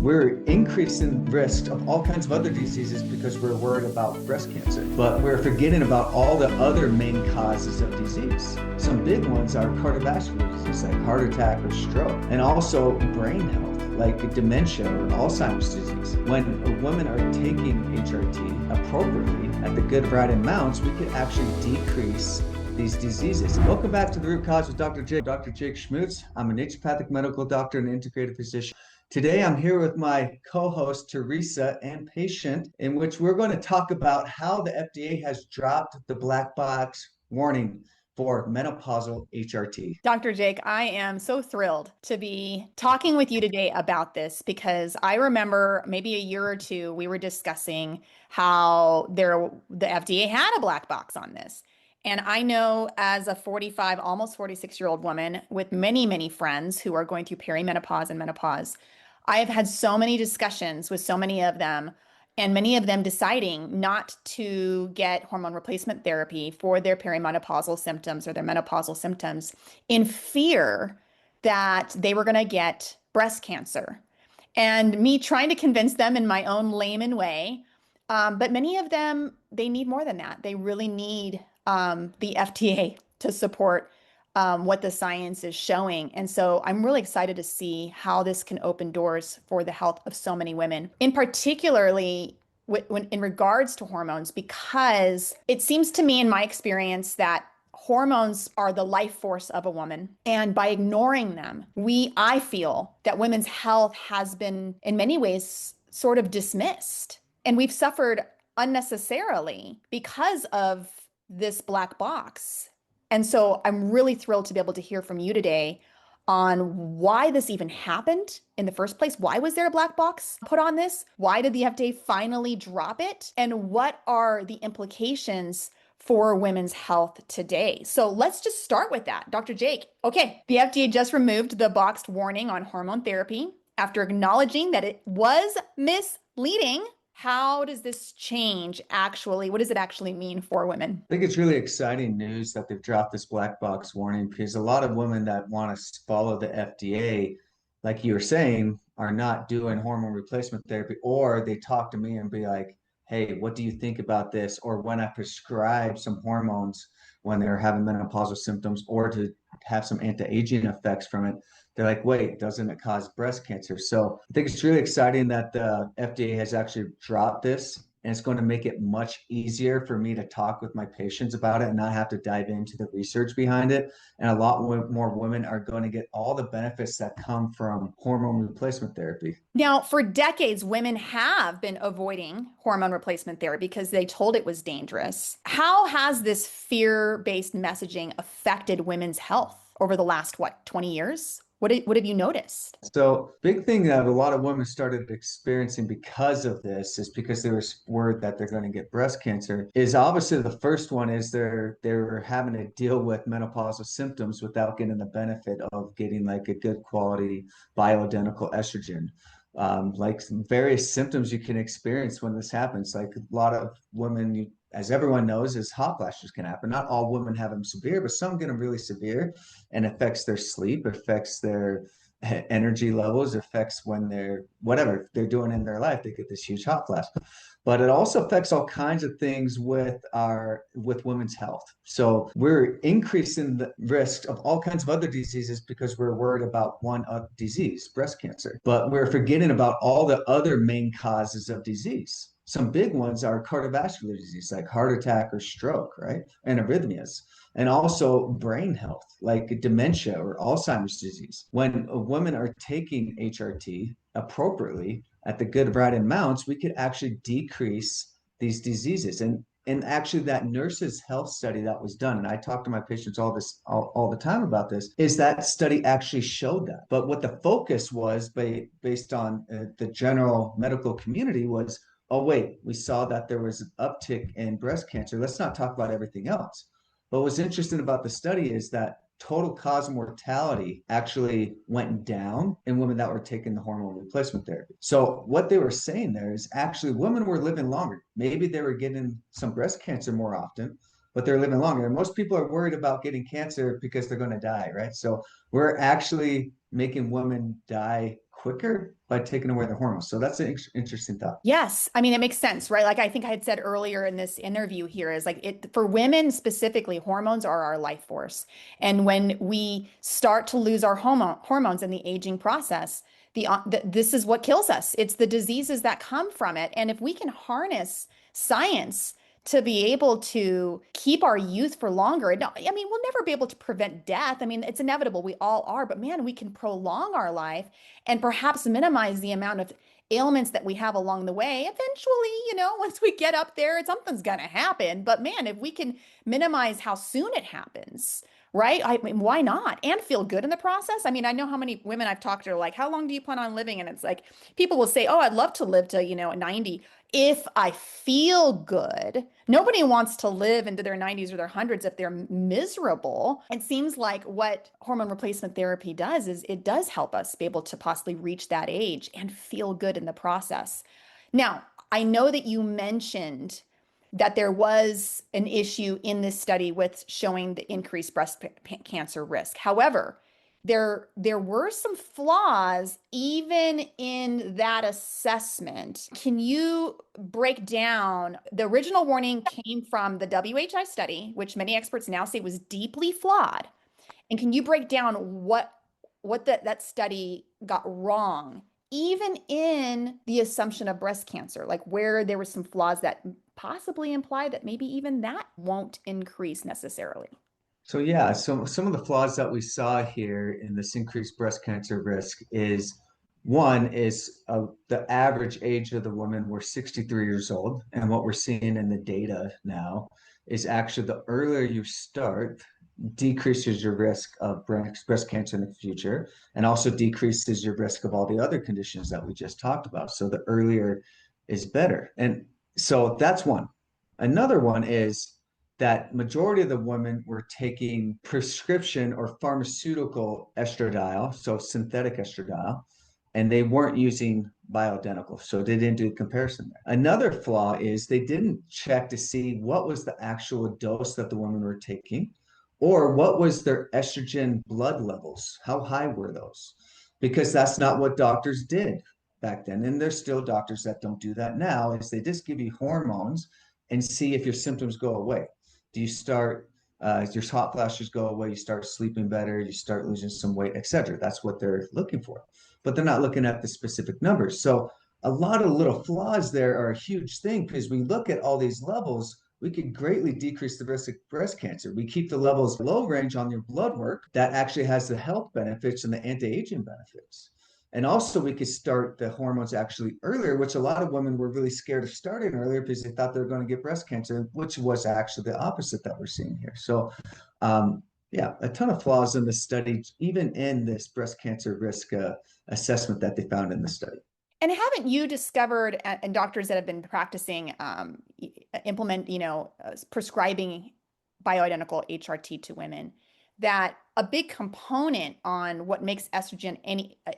we're increasing risk of all kinds of other diseases because we're worried about breast cancer. But we're forgetting about all the other main causes of disease. Some big ones are cardiovascular disease, like heart attack or stroke, and also brain health, like dementia or Alzheimer's disease. When women are taking HRT appropriately at the good right amounts, we could actually decrease these diseases. Welcome back to The Root Cause with Dr. Jake Schmutz. I'm a naturopathic medical doctor and integrative physician. Today, I'm here with my co-host, Theresa, and patient, in which we're going to talk about how the FDA has dropped the black box warning for menopausal HRT. Dr. Jake, I am so thrilled to be talking with you today about this because I remember maybe a year or two we were discussing how the FDA had a black box on this. And I know as a 45, almost 46-year-old woman with many, many friends who are going through perimenopause and menopause, I have had so many discussions with so many of them, and many of them deciding not to get hormone replacement therapy for their perimenopausal symptoms or their menopausal symptoms in fear that they were going to get breast cancer. And me trying to convince them in my own layman way. But many of them, they need more than that. They really need the FDA to support what the science is showing. And so I'm really excited to see how this can open doors for the health of so many women, in particularly in regards to hormones, because it seems to me in my experience that hormones are the life force of a woman. And by ignoring them, I feel that women's health has been in many ways sort of dismissed. And we've suffered unnecessarily because of this black box. And so I'm really thrilled to be able to hear from you today on why this even happened in the first place. Why was there a black box put on this? Why did the FDA finally drop it? And what are the implications for women's health today? So let's just start with that. Dr. Jake, okay, the FDA just removed the boxed warning on hormone therapy after acknowledging that it was misleading. How does this change actually? What does it actually mean for women? I think it's really exciting news that they've dropped this black box warning because a lot of women that want to follow the FDA, like you were saying, are not doing hormone replacement therapy, or they talk to me and be like, hey, what do you think about this? Or when I prescribe some hormones when they're having menopausal symptoms or to have some anti-aging effects from it, they're like, wait, doesn't it cause breast cancer? So I think it's really exciting that the FDA has actually dropped this, and it's going to make it much easier for me to talk with my patients about it and not have to dive into the research behind it. And a lot more women are going to get all the benefits that come from hormone replacement therapy. Now, for decades, women have been avoiding hormone replacement therapy because they told it was dangerous. How has this fear-based messaging affected women's health over the last, 20 years? What have you noticed? So, big thing that a lot of women started experiencing because of this is because there was word that they're going to get breast cancer. Is obviously the first one is they're having to deal with menopausal symptoms without getting the benefit of getting like a good quality bioidentical estrogen. Like some various symptoms you can experience when this happens. Like a lot of women, as everyone knows, is hot flashes can happen. Not all women have them severe, but some get them really severe, and affects their sleep, affects their energy levels, affects when they're whatever they're doing in their life, they get this huge hot flash. But it also affects all kinds of things with women's health. So we're increasing the risk of all kinds of other diseases because we're worried about one disease, breast cancer. But we're forgetting about all the other main causes of disease. Some big ones are cardiovascular disease, like heart attack or stroke, right? And arrhythmias. And also brain health, like dementia or Alzheimer's disease. When women are taking HRT appropriately at the good right amounts, we could actually decrease these diseases. And actually that nurses health study that was done, and I talk to my patients all the time about this, is that study actually showed that. But what the focus was based on the general medical community was, oh, wait, we saw that there was an uptick in breast cancer. Let's not talk about everything else. But what's interesting about the study is that total cause mortality actually went down in women that were taking the hormone replacement therapy. So what they were saying there is actually women were living longer. Maybe they were getting some breast cancer more often, but they're living longer. And most people are worried about getting cancer because they're going to die, right? So we're actually making women die quicker by taking away the hormones. So that's an interesting thought. Yes. I mean, it makes sense, right? Like I think I had said earlier in this interview here is like it for women specifically, hormones are our life force. And when we start to lose our hormones in the aging process, this is what kills us. It's the diseases that come from it. And if we can harness science to be able to keep our youth for longer, I mean, we'll never be able to prevent death. I mean, it's inevitable. We all are, but man, we can prolong our life and perhaps minimize the amount of ailments that we have along the way. Eventually, once we get up there, something's going to happen. But man, if we can minimize how soon it happens, right? I mean, why not? And feel good in the process. I mean, I know how many women I've talked to are like, how long do you plan on living? And it's like, people will say, oh, I'd love to live to, 90 if I feel good. Nobody wants to live into their 90s or their hundreds if they're miserable. It seems like what hormone replacement therapy does is it does help us be able to possibly reach that age and feel good in the process. Now, I know that you mentioned that there was an issue in this study with showing the increased breast cancer risk. However, there were some flaws even in that assessment. Can you break down the original warning came from the WHI study, which many experts now say was deeply flawed? And can you break down what that study got wrong, even in the assumption of breast cancer, like where there were some flaws that possibly imply that maybe even that won't increase necessarily? So yeah, so some of the flaws that we saw here in this increased breast cancer risk is one is the average age of the women were 63 years old, and what we're seeing in the data now is actually the earlier you start, decreases your risk of breast cancer in the future, and also decreases your risk of all the other conditions that we just talked about. So the earlier is better, and so that's one. Another one is that majority of the women were taking prescription or pharmaceutical estradiol, so synthetic estradiol, and they weren't using bioidentical. So they didn't do a comparison there. Another flaw is they didn't check to see what was the actual dose that the women were taking or what was their estrogen blood levels. How high were those? Because that's not what doctors did back then. And there's still doctors that don't do that now, is they just give you hormones and see if your symptoms go away. Do you start your hot flashes go away, you start sleeping better, you start losing some weight, etc. That's what they're looking for. But they're not looking at the specific numbers. So a lot of little flaws there are a huge thing because we look at all these levels, we could greatly decrease the risk of breast cancer. We keep the levels low range on your blood work that actually has the health benefits and the anti-aging benefits. And also, we could start the hormones actually earlier, which a lot of women were really scared of starting earlier because they thought they were going to get breast cancer, which was actually the opposite that we're seeing here. So, yeah, a ton of flaws in the study, even in this breast cancer risk assessment that they found in the study. And haven't you discovered, and doctors that have been practicing, prescribing bioidentical HRT to women, that a big component on what makes estrogen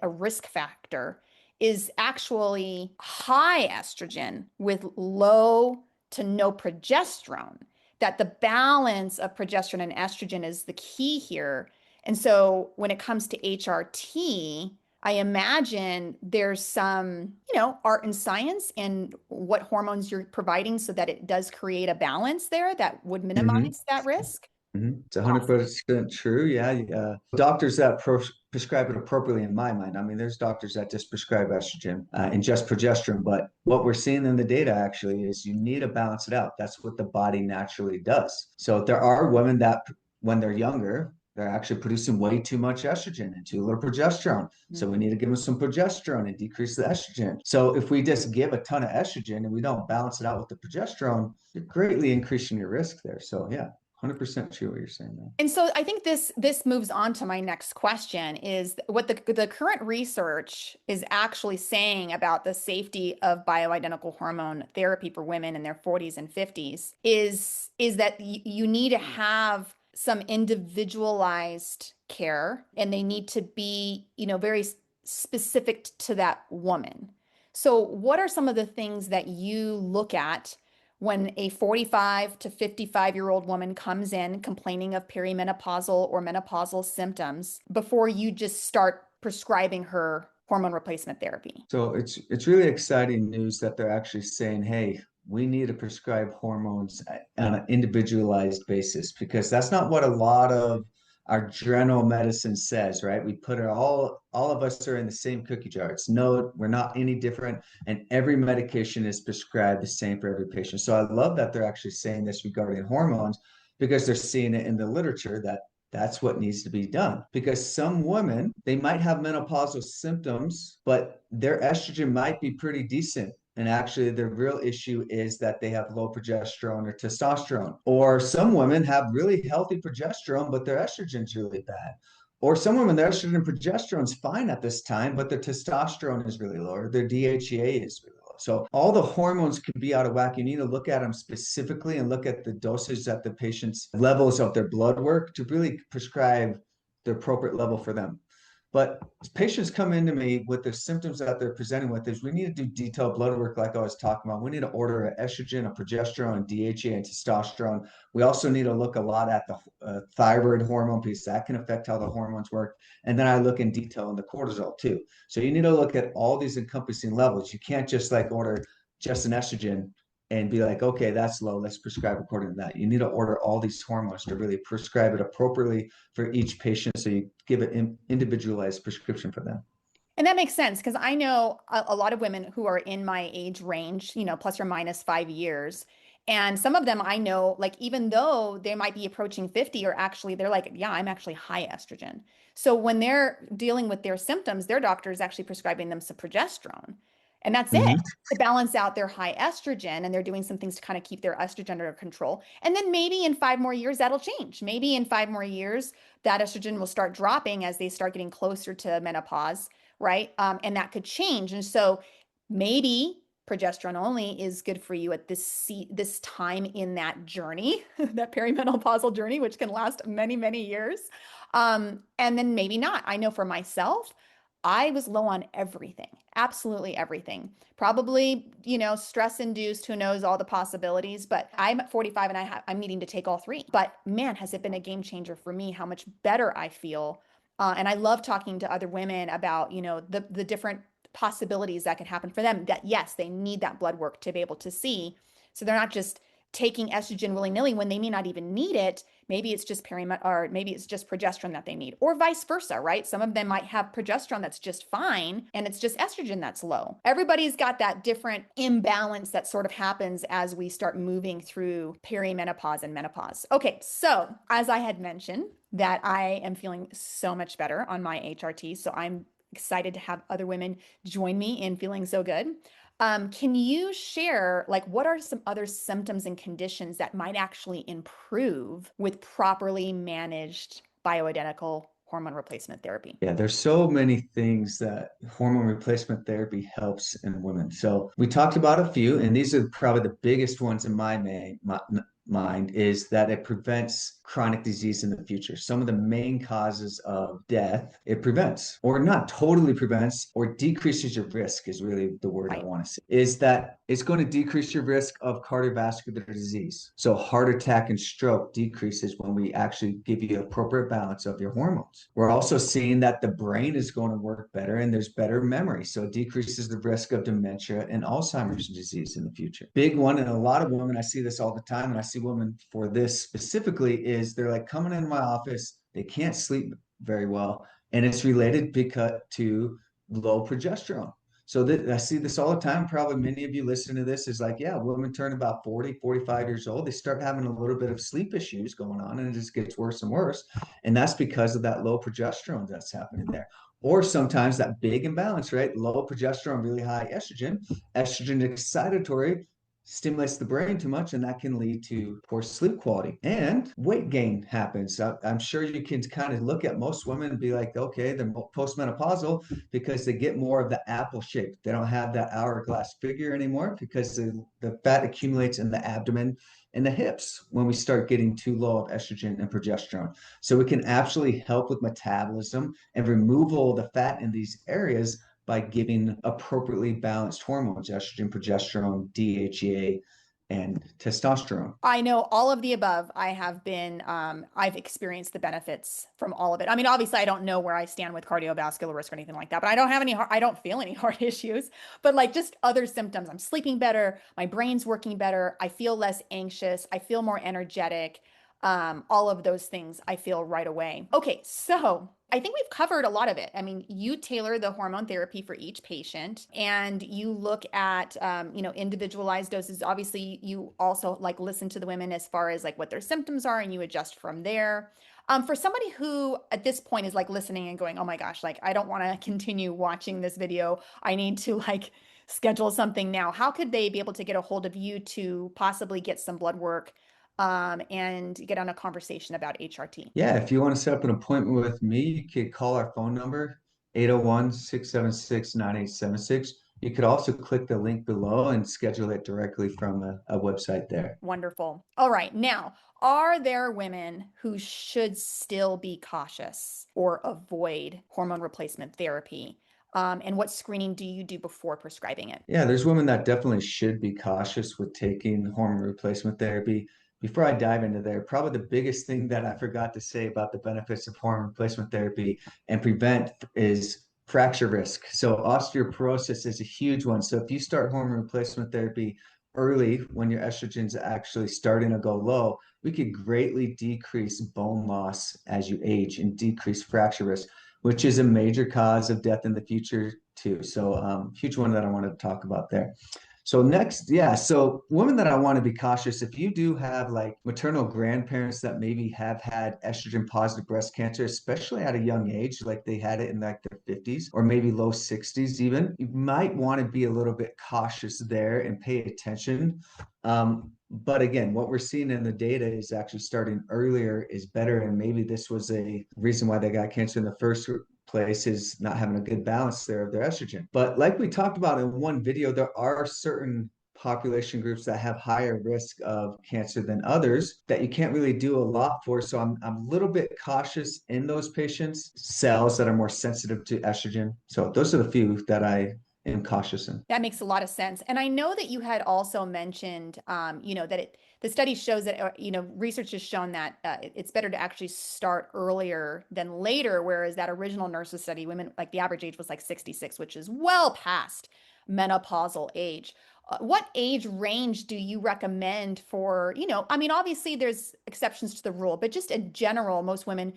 a risk factor is actually high estrogen with low to no progesterone, that the balance of progesterone and estrogen is the key here. And so when it comes to HRT, I imagine there's some, art and science in what hormones you're providing so that it does create a balance there that would Mm-hmm. minimize that risk. Mm-hmm. It's 100% true. Yeah. Doctors that prescribe it appropriately, in my mind. I mean, there's doctors that just prescribe estrogen and just progesterone. But what we're seeing in the data actually is you need to balance it out. That's what the body naturally does. So there are women that, when they're younger, they're actually producing way too much estrogen and too little progesterone. So we need to give them some progesterone and decrease the estrogen. So if we just give a ton of estrogen and we don't balance it out with the progesterone, you're greatly increasing your risk there. So yeah, 100% true what you're saying there. And so I think this moves on to my next question is what the current research is actually saying about the safety of bioidentical hormone therapy for women in their 40s and 50s is that you need to have some individualized care and they need to be, very specific to that woman. So what are some of the things that you look at when a 45 to 55-year-old woman comes in complaining of perimenopausal or menopausal symptoms before you just start prescribing her hormone replacement therapy. So it's really exciting news that they're actually saying, hey, we need to prescribe hormones on an individualized basis, because that's not what a lot of our general medicine says, right? We put it all of us are in the same cookie jar. It's no, we're not any different, and every medication is prescribed the same for every patient. So I love that they're actually saying this regarding hormones, because they're seeing it in the literature that that's what needs to be done, because some women, they might have menopausal symptoms, but their estrogen might be pretty decent. And actually, the real issue is that they have low progesterone or testosterone. Or some women have really healthy progesterone, but their estrogen's really bad. Or some women, their estrogen and progesterone's fine at this time, but their testosterone is really low, or their DHEA is really low. So all the hormones can be out of whack. You need to look at them specifically and look at the dosage that the patient's levels of their blood work to really prescribe the appropriate level for them. But patients come into me with the symptoms that they're presenting with is we need to do detailed blood work like I was talking about. We need to order an estrogen, a progesterone, and DHEA, and testosterone. We also need to look a lot at the thyroid hormone piece. That can affect how the hormones work. And then I look in detail in the cortisol too. So you need to look at all these encompassing levels. You can't just like order just an estrogen and be like, okay, that's low, let's prescribe according to that. You need to order all these hormones to really prescribe it appropriately for each patient, so you give an individualized prescription for them. And that makes sense because I know a lot of women who are in my age range, plus or minus 5 years. And some of them I know, like, even though they might be approaching 50, or actually they're like, yeah, I'm actually high estrogen. So when they're dealing with their symptoms, their doctor is actually prescribing them some progesterone. And that's it, Mhm. to balance out their high estrogen. And they're doing some things to kind of keep their estrogen under control. And then maybe in 5 more years, that'll change. Maybe in 5 more years, that estrogen will start dropping as they start getting closer to menopause, right? And that could change. And so maybe progesterone only is good for you at this time in that journey, that perimenopausal journey, which can last many, many years. And then maybe not. I know for myself, I was low on everything, absolutely everything. Probably, stress induced, who knows all the possibilities, but I'm at 45 and I'm needing to take all three. But man, has it been a game changer for me, how much better I feel. And I love talking to other women about, the different possibilities that can happen for them, that yes, they need that blood work to be able to see. So they're not just taking estrogen willy-nilly when they may not even need it. Maybe it's just or maybe it's just progesterone that they need, or vice versa, right? Some of them might have progesterone that's just fine and it's just estrogen that's low. Everybody's got that different imbalance that sort of happens as we start moving through perimenopause and menopause. Okay, so as I had mentioned, that I am feeling so much better on my HRT, so I'm excited to have other women join me in feeling so good. Can you share, like, what are some other symptoms and conditions that might actually improve with properly managed bioidentical hormone replacement therapy? Yeah, there's so many things that hormone replacement therapy helps in women. So we talked about a few, and these are probably the biggest ones in my mind, is that it prevents chronic disease in the future. Some of the main causes of death, it prevents, or not totally prevents, or decreases your risk is really the word I Right. want to say, is that it's going to decrease your risk of cardiovascular disease. So heart attack and stroke decreases when we actually give you appropriate balance of your hormones. We're also seeing that the brain is going to work better and there's better memory. So it decreases the risk of dementia and Alzheimer's disease in the future. Big one, and a lot of women, I see this all the time, and I see women for this specifically, is they're like coming into my office, they can't sleep very well, and it's related to low progesterone. So I see this all the time. Probably many of you listening to this is like, yeah, women turn about 40, 45 years old. They start having a little bit of sleep issues going on, and it just gets worse and worse. And that's because of that low progesterone that's happening there. Or sometimes that big imbalance, right? Low progesterone, really high estrogen. Estrogen excitatory stimulates the brain too much, and that can lead to poor sleep quality. And weight gain happens. I'm sure you can kind of look at most women and be like, okay, they're postmenopausal because they get more of the apple shape. They don't have that hourglass figure anymore because the fat accumulates in the abdomen and the hips when we start getting too low of estrogen and progesterone. So we can actually help with metabolism and removal of the fat in these areas by giving appropriately balanced hormones, estrogen, progesterone, DHEA, and testosterone. I know all of the above. I've experienced the benefits from all of it. I mean, obviously, I don't know where I stand with cardiovascular risk or anything like that, but I don't have I don't feel any heart issues, but like just other symptoms. I'm sleeping better. My brain's working better. I feel less anxious. I feel more energetic. All of those things I feel right away. Okay, so I think we've covered a lot of it. I mean, you tailor the hormone therapy for each patient and you look at, individualized doses. Obviously, you also like listen to the women as far as like what their symptoms are and you adjust from there. For somebody who at this point is like listening and going, oh my gosh, like I don't want to continue watching this video. I need to like schedule something now. How could they be able to get a hold of you to possibly get some blood work, and get on a conversation about HRT? Yeah, if you want to set up an appointment with me, you could call our phone number, 801-676-9876. You could also click the link below and schedule it directly from a website there. Wonderful. All right. Now, are there women who should still be cautious or avoid hormone replacement therapy? And what screening do you do before prescribing it? Yeah, there's women that definitely should be cautious with taking hormone replacement therapy. Before I dive into there, probably the biggest thing that I forgot to say about the benefits of hormone replacement therapy and prevent is fracture risk. So osteoporosis is a huge one. So if you start hormone replacement therapy early when your estrogen's actually starting to go low, we could greatly decrease bone loss as you age and decrease fracture risk, which is a major cause of death in the future too. So huge one that I wanted to talk about there. So next, yeah, so women that I want to be cautious, if you do have like maternal grandparents that maybe have had estrogen positive breast cancer, especially at a young age, like they had it in like their 50s or maybe low 60s even, you might want to be a little bit cautious there and pay attention. But again, what we're seeing in the data is actually starting earlier is better. And maybe this was a reason why they got cancer in the first place, is not having a good balance there of their estrogen. But like we talked about in one video, there are certain population groups that have higher risk of cancer than others that you can't really do a lot for. So I'm a little bit cautious in those patients, cells that are more sensitive to estrogen. So those are the few that I am cautious in. That makes a lot of sense. And I know that you had also mentioned, that the study shows that, research has shown that it's better to actually start earlier than later, whereas that original nurses study, women, like the average age was like 66, which is well past menopausal age. What age range do you recommend for, I mean, obviously there's exceptions to the rule, but just in general, most women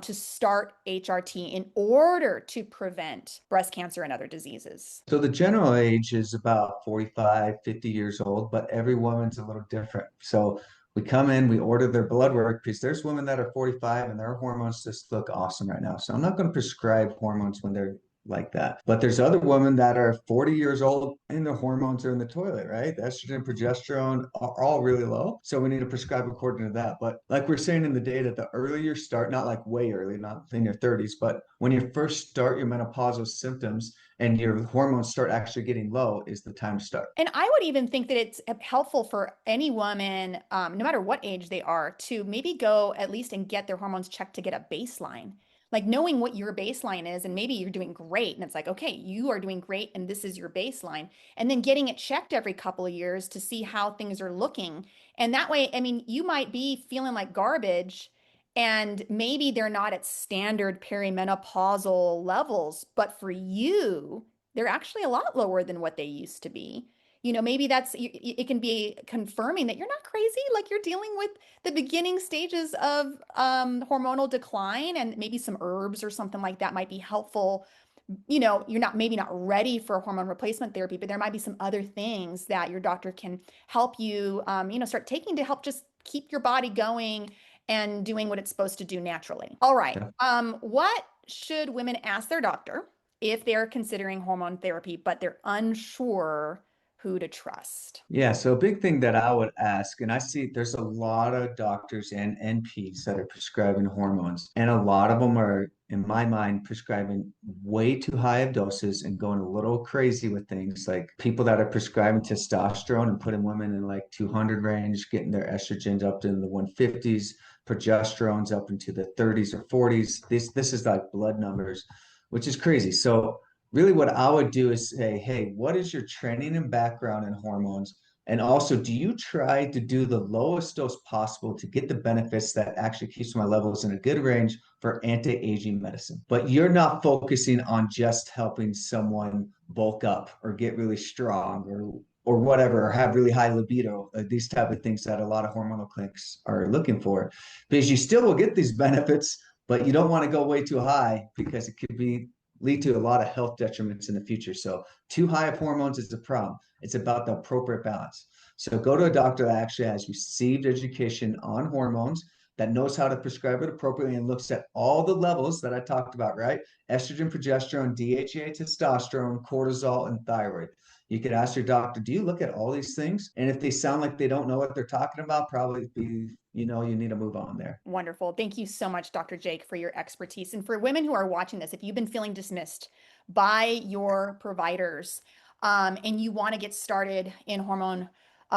to start HRT in order to prevent breast cancer and other diseases? So the general age is about 45, 50 years old, but every woman's a little different. So we come in, we order their blood work because there's women that are 45 and their hormones just look awesome right now. So I'm not going to prescribe hormones when they're like that. But there's other women that are 40 years old and their hormones are in the toilet, right? The estrogen, progesterone are all really low. So we need to prescribe according to that. But like we're saying in the data, the earlier you start, not like way early, not in your 30s, but when you first start your menopausal symptoms, and your hormones start actually getting low, is the time to start. And I would even think that it's helpful for any woman, no matter what age they are, to maybe go at least and get their hormones checked to get a baseline. Like knowing what your baseline is, and maybe you're doing great, and it's like, okay, you are doing great, and this is your baseline. And then getting it checked every couple of years to see how things are looking. And that way, I mean, you might be feeling like garbage, and maybe they're not at standard perimenopausal levels, but for you, they're actually a lot lower than what they used to be. Maybe it can be confirming that you're not crazy, like you're dealing with the beginning stages of hormonal decline, and maybe some herbs or something like that might be helpful. You're not maybe not ready for hormone replacement therapy, but there might be some other things that your doctor can help you, start taking to help just keep your body going and doing what it's supposed to do naturally. All right. Yeah. What should women ask their doctor if they're considering hormone therapy, but they're unsure who to trust? Yeah, so a big thing that I would ask, and I see there's a lot of doctors and NPs that are prescribing hormones, and a lot of them are, in my mind, prescribing way too high of doses and going a little crazy with things like people that are prescribing testosterone and putting women in like 200 range, getting their estrogens up in the 150s, progesterone's up into the 30s or 40s. This is like blood numbers, which is crazy. So really what I would do is say, hey, what is your training and background in hormones? And also, do you try to do the lowest dose possible to get the benefits that actually keeps my levels in a good range for anti-aging medicine? But you're not focusing on just helping someone bulk up or get really strong or whatever, or have really high libido, these type of things that a lot of hormonal clinics are looking for, because you still will get these benefits, but you don't want to go way too high because it could be lead to a lot of health detriments in the future. So too high of hormones is a problem. It's about the appropriate balance. So go to a doctor that actually has received education on hormones, that knows how to prescribe it appropriately and looks at all the levels that I talked about, right? Estrogen, progesterone, DHEA, testosterone, cortisol, and thyroid. You could ask your doctor, do you look at all these things? And if they sound like they don't know what they're talking about, probably be, you need to move on there. Wonderful. Thank you so much, Dr. Jake, for your expertise. And for women who are watching this, if you've been feeling dismissed by your providers, and you want to get started in hormone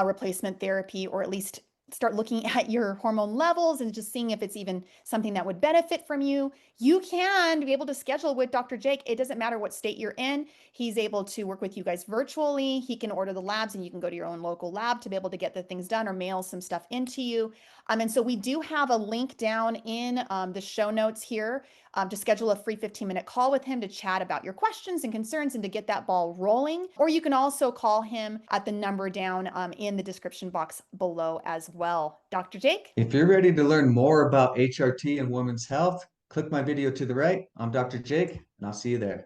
replacement therapy, or at least start looking at your hormone levels and just seeing if it's even something that would benefit from you, you can be able to schedule with Dr. Jake. It doesn't matter what state you're in. He's able to work with you guys virtually. He can order the labs and you can go to your own local lab to be able to get the things done or mail some stuff into you. And so we do have a link down in the show notes here to schedule a free 15-minute call with him to chat about your questions and concerns and to get that ball rolling. Or you can also call him at the number down in the description box below as well. Dr. Jake? If you're ready to learn more about HRT and women's health, click my video to the right. I'm Dr. Jake, and I'll see you there.